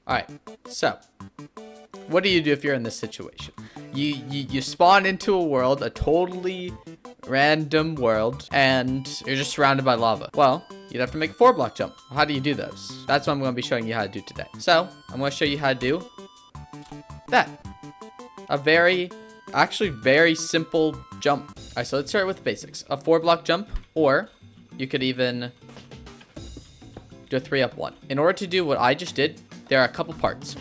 All right, so what do you do if you're in this situation? You spawn into a world, a totally random world, and you're just surrounded by lava. Well, you'd have to make a 4-block jump. How do you do those? That's what I'm going to be showing you how to do today. So I'm going to show you how to do that. A actually very simple jump. All right, so let's start with the basics. A 4-block jump, or you could even do a 3-up-1. In order to do what I just did, there are a couple parts.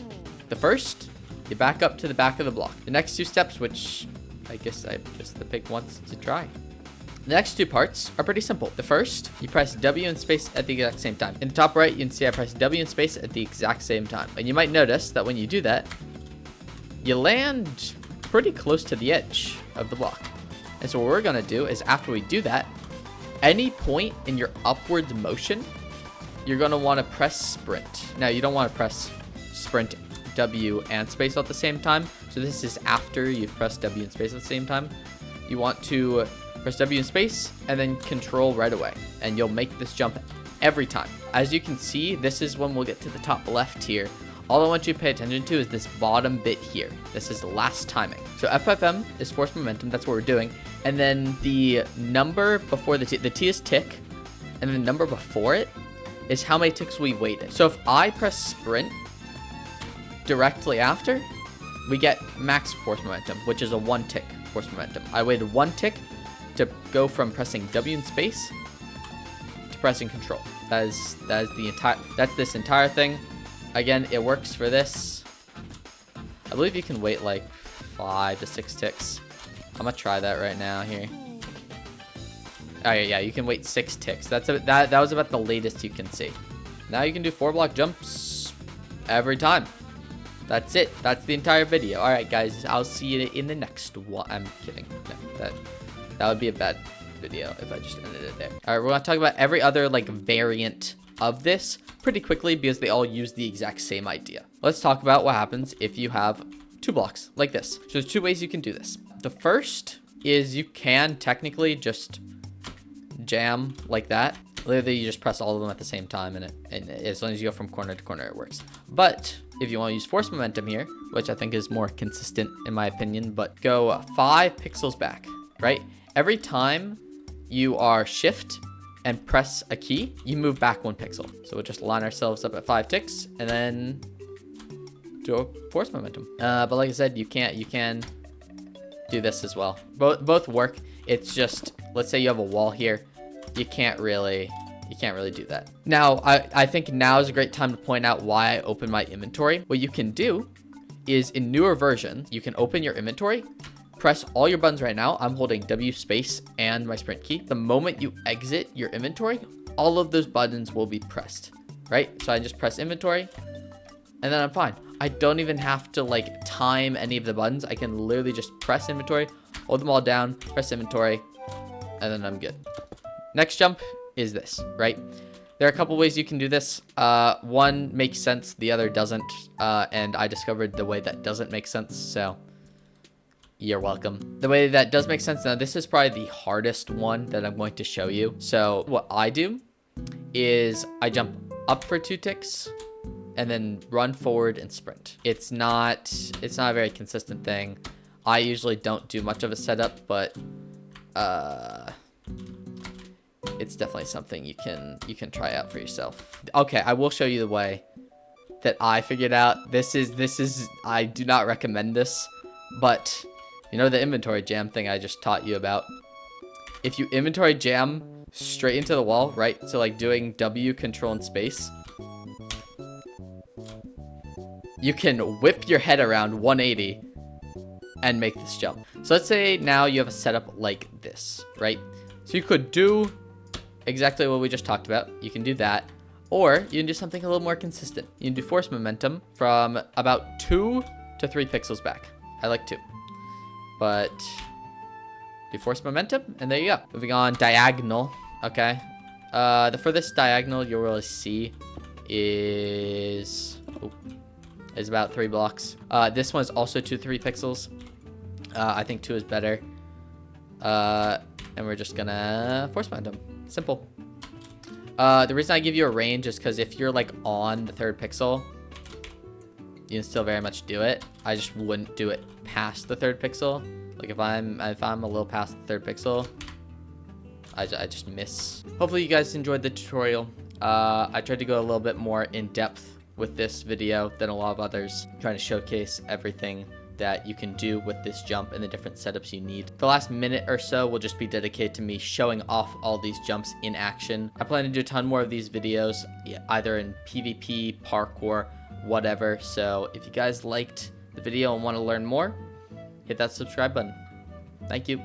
The first, you back up to the back of the block. The next 2 steps, which I guess I just the pig wants to try. The next 2 parts are pretty simple. The first, you press W and space at the exact same time. In the top right, you can see I press W and space at the exact same time. And you might notice that when you do that, you land pretty close to the edge of the block. And so what we're gonna do is after we do that, any point in your upwards motion, you're gonna wanna press sprint. Now you don't wanna press sprint W and space at the same time. So this is after you've pressed W and space at the same time. You want to press W and space and then control right away. And you'll make this jump every time. As you can see, this is when we'll get to the top left here. All I want you to pay attention to is this bottom bit here. This is the last timing. So FFM is force momentum. That's what we're doing. And then the number before the T is tick. And the number before it is how many ticks we waited. So if I press sprint directly after, we get max force momentum, which is a 1 tick force momentum. I waited 1 tick to go from pressing W in space to pressing control. That's this entire thing. Again, it works for this. I believe you can wait like 5 to 6 ticks. I'm gonna try that right now here. Oh yeah, you can wait 6 ticks. That was about the latest you can see. Now you can do 4-block jumps every time. That's it. That's the entire video. All right, guys. I'll see you in the next one. I'm kidding. No, that would be a bad video if I just ended it there. All right, we're gonna talk about every other like variant of this pretty quickly because they all use the exact same idea. Let's talk about what happens if you have 2 blocks like this. So there's 2 ways you can do this. The first is you can technically just jam like that. Literally, you just press all of them at the same time, and as long as you go from corner to corner, it works. But if you want to use force momentum here, which I think is more consistent in my opinion, but go 5 pixels back, right? Every time you are shift and press a key, you move back 1 pixel. So we'll just line ourselves up at 5 ticks and then do a force momentum. But like I said, you can do this as well. Both work. It's just, let's say you have a wall here. You can't really do that. Now, I think now is a great time to point out why I open my inventory. What you can do is in newer versions, you can open your inventory, press all your buttons right now. I'm holding W space and my sprint key. The moment you exit your inventory, all of those buttons will be pressed, right? So I just press inventory and then I'm fine. I don't even have to like time any of the buttons. I can literally just press inventory, hold them all down, press inventory, and then I'm good. Next jump is this, right? There are a couple ways you can do this. One makes sense, the other doesn't. And I discovered the way that doesn't make sense, so you're welcome. The way that does make sense, now this is probably the hardest one that I'm going to show you. So what I do is I jump up for 2 ticks and then run forward and sprint. It's not a very consistent thing. I usually don't do much of a setup, but it's definitely something you can try out for yourself. Okay, I will show you the way that I figured out. This is I do not recommend this, but you know the inventory jam thing I just taught you about? If you inventory jam straight into the wall, right? So like doing W, control, and space, you can whip your head around 180 and make this jump. So let's say now you have a setup like this, right? So you could do exactly what we just talked about. You can do that, or you can do something a little more consistent. You can do force momentum from about 2 to 3 pixels back. I like 2, but do force momentum, and there you go. Moving on, diagonal. Okay, the furthest diagonal you'll really see is about 3 blocks. This one's also 2 to 3 pixels. I think 2 is better. And we're just gonna force momentum. Simple. The reason I give you a range is because if you're like on the 3rd pixel, you can still very much do it. I just wouldn't do it past the 3rd pixel. Like if I'm a little past the 3rd pixel, I just miss. Hopefully you guys enjoyed the tutorial. I tried to go a little bit more in depth with this video than a lot of others, trying to showcase everything that you can do with this jump and the different setups you need. The last minute or so will just be dedicated to me showing off all these jumps in action. I plan to do a ton more of these videos, either in PvP, parkour, whatever. So if you guys liked the video and want to learn more, hit that subscribe button. Thank you.